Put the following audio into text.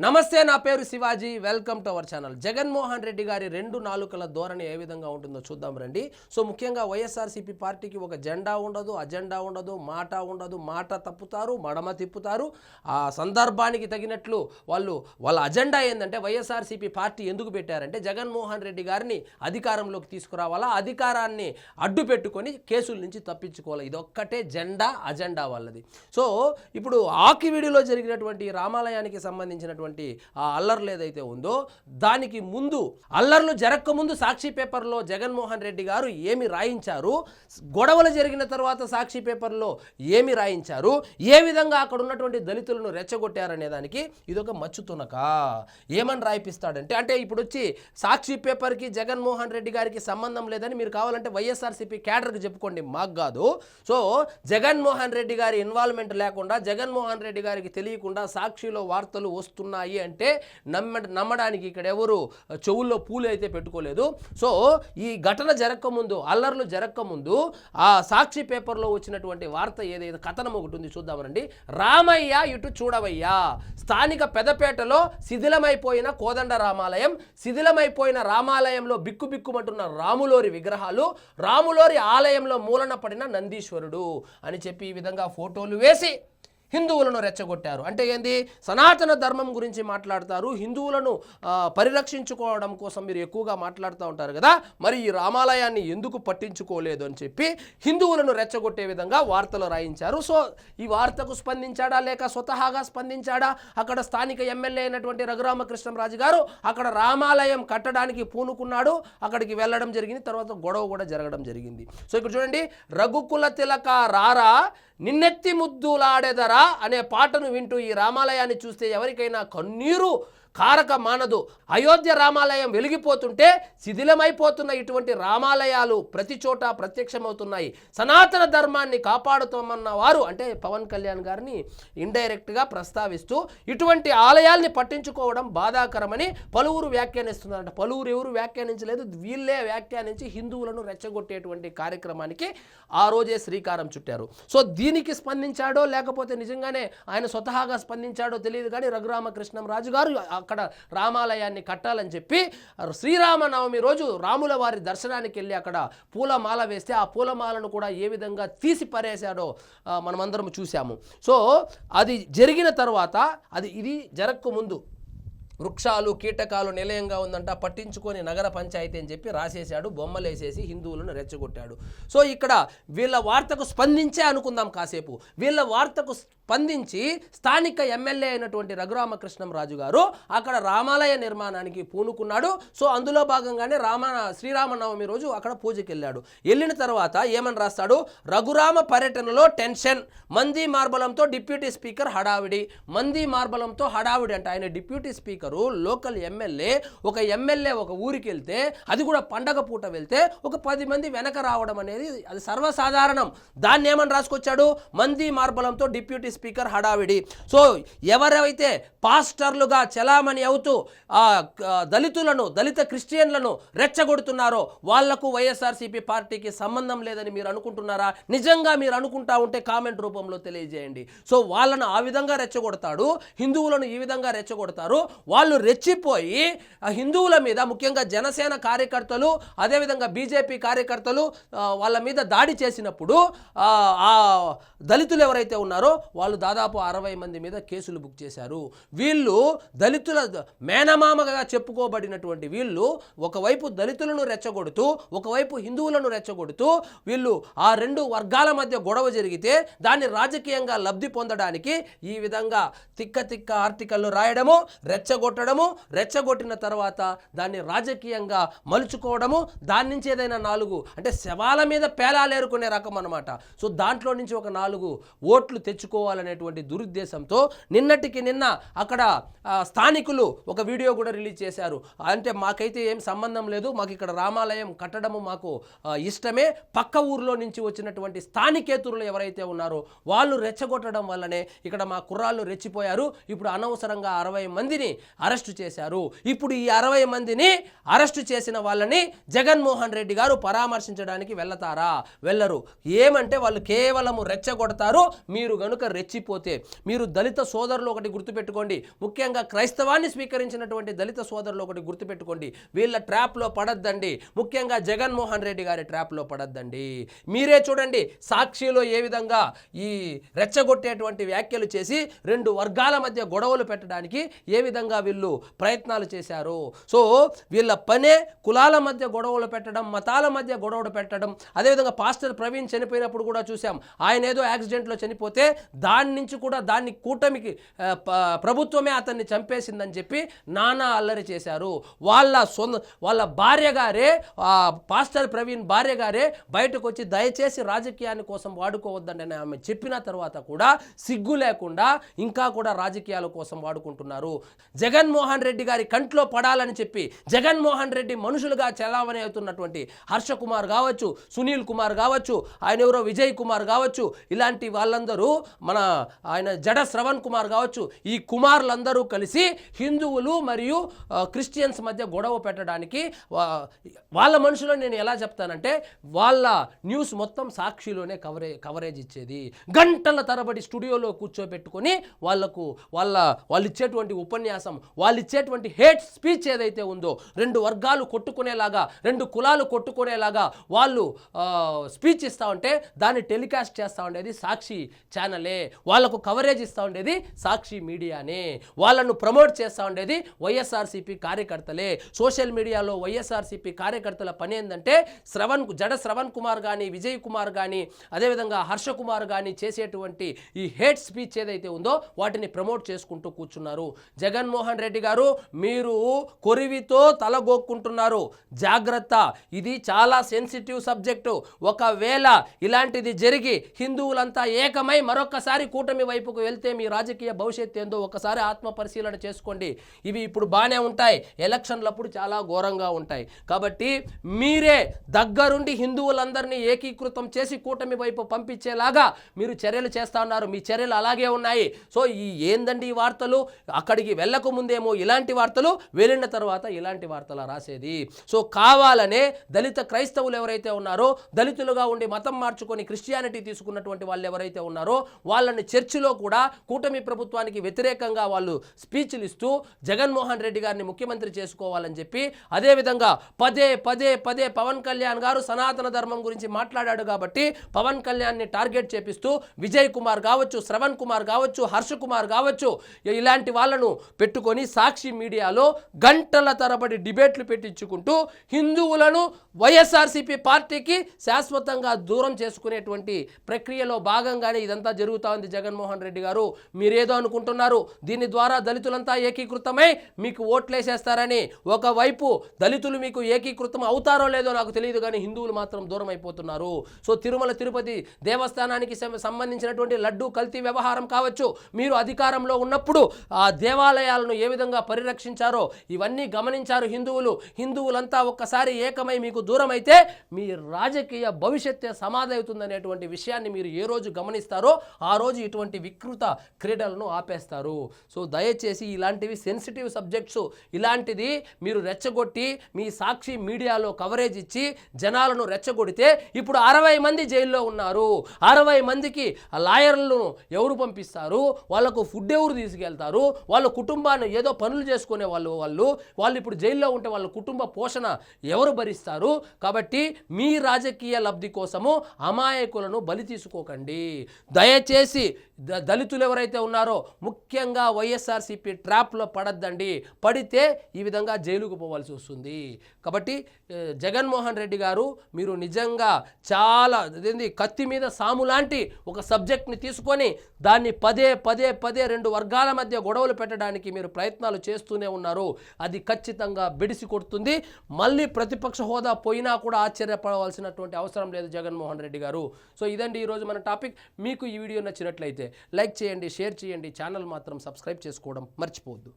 నమస్తే, నా పేరు Shivaji. Welcome to our channel. Jaganmohan Reddy గారి రెండు నాలుకల ధోరణి ఏ విధంగా ఉంటుందో చూద్దాం రండి. సో ముఖ్యంగా వైఎస్ఆర్సీపీ పార్టీకి ఒక జెండా ఉండదు, అజెండా ఉండదు, మాట ఉండదు. మాట తప్పుతారు, మడమ తిప్పుతారు. ఆ సందర్భానికి తగినట్లు వాళ్ళ అజెండా ఏంటంటే వైఎస్ఆర్సీపీ పార్టీ ఎందుకు పెట్టారంటే జగన్మోహన్ రెడ్డి గారిని అధికారంలోకి తీసుకురావాలా, అధికారాన్ని అడ్డు పెట్టుకొని కేసుల నుంచి తప్పించుకోవాలి. ఇదొక్కటే అజెండా వాళ్ళది. సో ఇప్పుడు ఆకివీడిలో జరిగినటువంటి రామాలయానికి సంబంధించినటువంటి ఆ అల్లర్లు ఏదైతే ఉందో దానికి ముందు అల్లర్లు జరగక ముందు సాక్షి పేపర్లో జగన్మోహన్ రెడ్డి గారు ఏమి రాయించారు, గొడవలు జరిగిన తర్వాత సాక్షి పేపర్లో ఏమి రాయించారు, ఏ విధంగా అక్కడ ఉన్నటువంటి దళితులను రెచ్చగొట్టారనే దానికి ఇదొక మచ్చుతునక. ఏమని రాయిపిస్తాడంటే అంటే ఇప్పుడు వచ్చి సాక్షి పేపర్కి జగన్మోహన్ రెడ్డి గారికి సంబంధం లేదని మీరు కావాలంటే వైఎస్ఆర్సీపీ క్యాడర్కి చెప్పుకోండి, మాకు కాదు. సో జగన్మోహన్ రెడ్డి గారి ఇన్వాల్వ్మెంట్ లేకుండా, జగన్మోహన్ రెడ్డి గారికి తెలియకుండా సాక్షిలో వార్తలు వస్తున్నాయి అంటే నమ్మడానికి ఇక్కడ ఎవరు చెవుల్లో పూలు అయితే పెట్టుకోలేదు. సో ఈ ఘటన జరగకముందు, అల్లర్లు జరగకముందు ఆ సాక్షి పేపర్లో వచ్చినటువంటి వార్త ఏదైతే కథనం ఒకటి ఉంది చూద్దామనండి. రామయ్య ఇటు చూడవయ్యా, స్థానిక పెదపేటలో శిథిలమైపోయిన కోదండ రామాలయం, శిథిలమైపోయిన రామాలయంలో బిక్కుబిక్కుమంటున్న రాములోరి విగ్రహాలు, రాములోరి ఆలయంలో మూలన పడిన నందీశ్వరుడు అని చెప్పి ఈ విధంగా ఫోటోలు వేసి హిందువులను రెచ్చగొట్టారు. అంటే ఏంది, సనాతన ధర్మం గురించి మాట్లాడతారు, హిందువులను పరిరక్షించుకోవడం కోసం మీరు ఎక్కువగా మాట్లాడుతూ ఉంటారు కదా, మరి ఈ రామాలయాన్ని ఎందుకు పట్టించుకోలేదు అని చెప్పి హిందువులను రెచ్చగొట్టే విధంగా వార్తలు రాయించారు. సో ఈ వార్తకు స్పందించాడా లేక స్వతహాగా స్పందించాడా? అక్కడ స్థానిక ఎమ్మెల్యే అయినటువంటి రఘురామకృష్ణంరాజు గారు అక్కడ రామాలయం కట్టడానికి పూనుకున్నాడు, అక్కడికి వెళ్ళడం జరిగింది, తర్వాత గొడవ కూడా జరగడం జరిగింది. సో ఇక్కడ చూడండి, రఘుకుల తిలక రారా నిన్నెత్తి ముద్దులాడెదరా అనే పాటను వింటూ ఈ రామాలయాన్ని చూస్తే ఎవరికైనా కన్నీరు కారక మానదు. అయోధ్య రామాలయం వెలిగిపోతుంటే శిథిలమైపోతున్న ఇటువంటి రామాలయాలు ప్రతి చోట ప్రత్యక్షమవుతున్నాయి. సనాతన ధర్మాన్ని కాపాడుతామన్న వారు అంటే పవన్ కళ్యాణ్ గారిని ఇండైరెక్ట్గా ప్రస్తావిస్తూ ఇటువంటి ఆలయాల్ని పట్టించుకోవడం బాధాకరమని పలువురు వ్యాఖ్యానిస్తున్నారంట. పలువురు ఎవరు వ్యాఖ్యానించలేదు, వీళ్ళే వ్యాఖ్యానించి హిందువులను రెచ్చగొట్టేటువంటి కార్యక్రమానికి ఆ రోజే శ్రీకారం చుట్టారు. సో దీనికి స్పందించాడో లేకపోతే నిజంగానే ఆయన స్వతహాగా స్పందించాడో తెలియదు, కానీ రఘురామకృష్ణంరాజు గారు అక్కడ రామాలయాన్ని కట్టాలని చెప్పి శ్రీరామనవమి రోజు రాముల వారి దర్శనానికి వెళ్ళి అక్కడ పూలమాల వేస్తే ఆ పూలమాలను కూడా ఏ విధంగా తీసి పరేశాడో మనమందరం చూసాము. సో అది జరిగిన తర్వాత ఇది జరగక ముందు వృక్షాలు కీటకాలు నిలయంగా ఉందంట, పట్టించుకొని నగర పంచాయతీ అని చెప్పి రాసేశాడు, బొమ్మలేసేసి హిందువులను రెచ్చగొట్టాడు. సో ఇక్కడ వీళ్ళ వార్తకు స్పందించే అనుకుందాం కాసేపు. వీళ్ళ వార్తకు స్పందించి స్థానిక ఎమ్మెల్యే అయినటువంటి రఘురామకృష్ణంరాజు గారు అక్కడ రామాలయ నిర్మాణానికి పూనుకున్నాడు. సో అందులో భాగంగానే శ్రీరామనవమి రోజు అక్కడ పూజకి వెళ్ళాడు. వెళ్ళిన తర్వాత ఏమని రాస్తాడు, రఘురామ పర్యటనలో టెన్షన్, మంది మార్బలంతో డిప్యూటీ స్పీకర్ హడావిడి. మంది మార్బలంతో హడావిడి అంటే ఆయన డిప్యూటీ స్పీకర్ లోకల్ ఎమ్మెల్యే, ఒక ఎమ్మెల్యే ఒక ఊరికి వెళ్తే, అది కూడా పండగ పూట వెళ్తే ఒక 10 మంది వెనక రావడం అనేది అది సర్వసాధారణం. దాన్ని ఏమని రాసుకొచ్చాడు, మంది మార్బలంతో డిప్యూటీ స్పీకర్ హడావిడి. సో ఎవరైతే పాస్టర్లుగా చలామణి అవుతూ దళిత క్రిస్టియన్లను రెచ్చగొడుతున్నారో వాళ్లకు వైఎస్ఆర్సీపీ పార్టీకి సంబంధం లేదని మీరు అనుకుంటున్నారా? నిజంగా మీరు అనుకుంటా ఉంటే కామెంట్ రూపంలో తెలియజేయండి. సో వాళ్ళను ఆ విధంగా రెచ్చగొడతాడు, హిందువులను ఈ విధంగా రెచ్చగొడతారు. వాళ్ళు రెచ్చిపోయి హిందువుల మీద, ముఖ్యంగా జనసేన కార్యకర్తలు అదేవిధంగా బీజేపీ కార్యకర్తలు వాళ్ళ మీద దాడి చేసినప్పుడు ఆ దళితులు ఎవరైతే ఉన్నారో వాళ్ళు దాదాపు 60 మంది మీద కేసులు బుక్ చేశారు. వీళ్ళు దళితుల మేనమామగా చెప్పుకోబడినటువంటి వీళ్ళు ఒకవైపు దళితులను రెచ్చగొడుతూ ఒకవైపు హిందువులను రెచ్చగొడుతూ వీళ్ళు ఆ రెండు వర్గాల మధ్య గొడవ జరిగితే దాన్ని రాజకీయంగా లబ్ధి పొందడానికి ఈ విధంగా తిక్క ఆర్టికల్లు రాయడము, రెచ్చగొట్టడము, రెచ్చగొట్టిన తర్వాత దాన్ని రాజకీయంగా మలుచుకోవడము, దాని నుంచి ఏదైనా 4 అంటే శవాల మీద పేలాలేరుకునే రకం అన్నమాట. సో దాంట్లో నుంచి ఒక 4 ఓట్లు తెచ్చుకోవాలనేటువంటి దురుద్దేశంతో నిన్నటికి నిన్న అక్కడ స్థానికులు ఒక వీడియో కూడా రిలీజ్ చేశారు. అంటే మాకైతే ఏం సంబంధం లేదు, మాకు ఇక్కడ రామాలయం కట్టడము మాకు ఇష్టమే, పక్క ఊర్లో నుంచి వచ్చినటువంటి స్థానికేతరులు ఎవరైతే ఉన్నారో వాళ్ళు రెచ్చగొట్టడం వల్లనే ఇక్కడ మా కుర్రాళ్ళు రెచ్చిపోయారు. ఇప్పుడు అనవసరంగా 60 మందిని అరెస్టు చేశారు. ఇప్పుడు ఈ 60 మందిని అరెస్టు చేసిన వాళ్ళని జగన్మోహన్ రెడ్డి గారు పరామర్శించడానికి వెళ్తారా? వెళ్ళరు. ఏమంటే వాళ్ళు కేవలము రెచ్చగొడతారు. మీరు గనుక రెచ్చిపోతే, మీరు దళిత సోదరులు ఒకటి గుర్తుపెట్టుకోండి, ముఖ్యంగా క్రైస్తవాన్ని స్వీకరించినటువంటి దళిత సోదరులు ఒకటి గుర్తుపెట్టుకోండి, వీళ్ళ ట్రాప్లో పడద్దండి, ముఖ్యంగా జగన్మోహన్ రెడ్డి గారి ట్రాప్లో పడద్దండి. మీరే చూడండి సాక్షిలో ఏ విధంగా ఈ రెచ్చగొట్టేటువంటి వ్యాఖ్యలు చేసి రెండు వర్గాల మధ్య గొడవలు పెట్టడానికి ఏ విధంగా వీళ్ళు ప్రయత్నాలు చేశారు. సో వీళ్ళ పనే కులాల మధ్య గొడవలు పెట్టడం, మతాల మధ్య గొడవలు పెట్టడం. అదేవిధంగా పాస్టర్ ప్రవీణ్ చనిపోయినప్పుడు కూడా చూసాం, ఆయన ఏదో యాక్సిడెంట్లో చనిపోతే దాని నుంచి కూడా దాన్ని కూటమికి ప్రభుత్వమే అతన్ని చంపేసిందని చెప్పి నానా అల్లరి చేశారు. వాళ్ళ భార్య గారే, పాస్టర్ ప్రవీణ్ భార్య గారే బయటకు వచ్చి దయచేసి రాజకీయాన్ని కోసం వాడుకోవద్దని ఆమె చెప్పిన తర్వాత కూడా సిగ్గు లేకుండా ఇంకా కూడా రాజకీయాల కోసం వాడుకుంటున్నారు. జగన్మోహన్ రెడ్డి గారి కంట్లో పడాలని చెప్పి జగన్మోహన్ రెడ్డి మనుషులుగా చలామణి అవుతున్నటువంటి హర్ష కుమార్ కావచ్చు, సునీల్ కుమార్ కావచ్చు, ఆయన ఎవరో విజయ్ కుమార్ కావచ్చు, ఇలాంటి వాళ్ళందరూ ఆయన జడ శ్రవణ్ కుమార్ కావచ్చు, ఈ కుమారులందరూ కలిసి హిందువులు మరియు క్రిస్టియన్స్ మధ్య గొడవ పెట్టడానికి వాళ్ళ మనుషులు నేను ఎలా చెప్తానంటే వాళ్ళ న్యూస్ మొత్తం సాక్షిలోనే కవరేజ్ ఇచ్చేది. గంటల తరబడి స్టూడియోలో కూర్చోబెట్టుకొని వాళ్ళు ఇచ్చేటువంటి ఉపన్యాసం, వాళ్ళు ఇచ్చేటువంటి హేట్ స్పీచ్ ఏదైతే ఉందో, రెండు వర్గాలు కొట్టుకునేలాగా, రెండు కులాలు కొట్టుకునేలాగా వాళ్ళు స్పీచ్ ఇస్తూ ఉంటే దాన్ని టెలికాస్ట్ చేస్తూ ఉండేది సాక్షి ఛానలే, వాళ్లకు కవరేజ్ ఇస్తూ ఉండేది సాక్షి మీడియానే, వాళ్ళను ప్రమోట్ చేస్తూ ఉండేది వైఎస్ఆర్సీపీ కార్యకర్తలే. సోషల్ మీడియాలో వైఎస్ఆర్సీపీ కార్యకర్తల పని ఏంటంటే జడ శ్రవణ్ కుమార్ కానీ, విజయ్ కుమార్ కానీ, అదేవిధంగా హర్ష కుమార్ కానీ చేసేటువంటి ఈ హేట్ స్పీచ్ ఏదైతే ఉందో వాటిని ప్రమోట్ చేసుకుంటూ కూర్చున్నారు. జగన్మోహన్ రెడ్డి గారు మీరు కొరివితో తలగొక్కుంటున్నారు, జాగ్రత్త, ఇది చాలా సెన్సిటివ్ సబ్జెక్టు. ఒకవేళ ఇలాంటిది జరిగి హిందువులంతా ఏకమై మరొకసారి కూటమి వైపుకు వెళ్తే మీ రాజకీయ భవిష్యత్తు ఏందో ఒకసారి ఆత్మ పరిశీలన చేసుకోండి. ఇవి ఇప్పుడు బాగానే ఉంటాయి, ఎలక్షన్లప్పుడు చాలా ఘోరంగా ఉంటాయి. కాబట్టి మీరే దగ్గరుండి హిందువులందరినీ ఏకీకృతం చేసి కూటమి వైపు పంపించేలాగా మీరు చర్యలు చేస్తా ఉన్నారు. మీ చర్యలు అలాగే ఉన్నాయి. సో ఏందండి ఈ వార్తలు, అక్కడికి వెళ్ళక ముందేమో ఇలాంటి వార్తలు, వెళ్ళిన తర్వాత ఇలాంటి వార్తలు రాసేది. సో కావాలనే దళిత క్రైస్తవులు ఎవరైతే ఉన్నారో, దళితులుగా ఉండి మతం మార్చుకొని క్రిస్టియానిటీ తీసుకున్నటువంటి వాళ్ళు ఎవరైతే ఉన్నారో వాళ్ళని చర్చిలో కూడా కూటమి ప్రభుత్వానికి వ్యతిరేకంగా వాళ్ళు స్పీచ్లు ఇస్తూ జగన్మోహన్ రెడ్డి గారిని ముఖ్యమంత్రి చేసుకోవాలని చెప్పి, అదేవిధంగా పదే పదే పదే పవన్ కళ్యాణ్ గారు సనాతన ధర్మం గురించి మాట్లాడాడు కాబట్టి పవన్ కళ్యాణ్ని టార్గెట్ చేపిస్తూ విజయ్ కుమార్ కావచ్చు, శ్రవణ్ కుమార్ కావచ్చు, హర్ష కుమార్ కావచ్చు, ఇలాంటి వాళ్ళను పెట్టుకొని సాక్షి మీడియాలో గంటల తరబడి డిబేట్లు పెట్టించుకుంటూ హిందువులను వైఎస్ఆర్సీపీ పార్టీకి శాశ్వతంగా దూరం చేసుకునేటువంటి ప్రక్రియలో భాగంగానే ఇదంతా జరుగుతూ ఉంది. జగన్మోహన్ రెడ్డి గారు మీరేదో అనుకుంటున్నారు, దీని ద్వారా దళితులంతా ఏకీకృతమై మీకు ఓట్లేసేస్తారని. ఒకవైపు దళితులు మీకు ఏకీకృతం అవుతారో లేదో నాకు తెలియదు, కానీ హిందువులు మాత్రం దూరం అయిపోతున్నారు. సో తిరుమల తిరుపతి దేవస్థానానికి సంబంధించినటువంటి లడ్డూ కల్తీ వ్యవహారం కావచ్చు, మీరు అధికారంలో ఉన్నప్పుడు ఆ దేవాలయాలను ఏ విధంగా పరిరక్షించారో ఇవన్నీ గమనించారు హిందువులంతా ఒక్కసారి ఏకమై మీకు దూరం అయితే మీ రాజకీయ భవిష్యత్తే సమాధి అవుతుందనేటువంటి విషయాన్ని మీరు ఏ రోజు గమనిస్తారో ఆ రోజు ఇటువంటి వికృత క్రీడలను ఆపేస్తారు. సో దయచేసి ఇలాంటివి సెన్సిటివ్ సబ్జెక్ట్స్, ఇలాంటిది మీరు రెచ్చగొట్టి మీ సాక్షి మీడియాలో కవరేజ్ ఇచ్చి జనాలను రెచ్చగొడితే ఇప్పుడు 60 మంది జైల్లో ఉన్నారు. 60 మందికి లాయర్లను ఎవరు పంపిస్తారు, వాళ్ళకు ఫుడ్ ఎవరు తీసుకెళ్తారు, వాళ్ళ కుటుంబాన్ని ఏదో పనులు చేసుకునే వాళ్ళు ఇప్పుడు జైల్లో ఉంటే వాళ్ళ కుటుంబ పోషణ ఎవరు భరిస్తారు? కాబట్టి మీ రాజకీయ లబ్ధి కోసము అమాయకులను బలి తీసుకోకండి. దయచేసి దళితులు ఎవరైతే ఉన్నారో ముఖ్యంగా వైఎస్ఆర్సీపీ ట్రాప్లో పడద్దండి. పడితే ఈ విధంగా జైలుకు పోవాల్సి వస్తుంది. కాబట్టి జగన్మోహన్ రెడ్డి గారు మీరు నిజంగా చాలా కత్తి మీద సాము లాంటి ఒక సబ్జెక్ట్ని తీసుకొని దాన్ని పదే పదే పదే రెండు వర్గాల మధ్య గొడవలు పెట్టడానికి మీరు ప్రయత్నాలు చేస్తూనే ఉన్నారు. అది ఖచ్చితంగా బెడిసి కొడుతుంది. మళ్ళీ ప్రతిపక్ష హోదా పోయినా కూడా ఆశ్చర్యపడవలసినటువంటి అవసరం లేదు జగన్మోహన్ రెడ్డి గారు. సో ఇదండి ఈరోజు మన టాపిక్. మీకు ఈ వీడియో నచ్చినట్లయితే లైక్ చేయండి, షేర్ చేయండి, ఛానల్ మాత్రం సబ్స్క్రైబ్ చేసుకోవడం మర్చిపోవద్దు.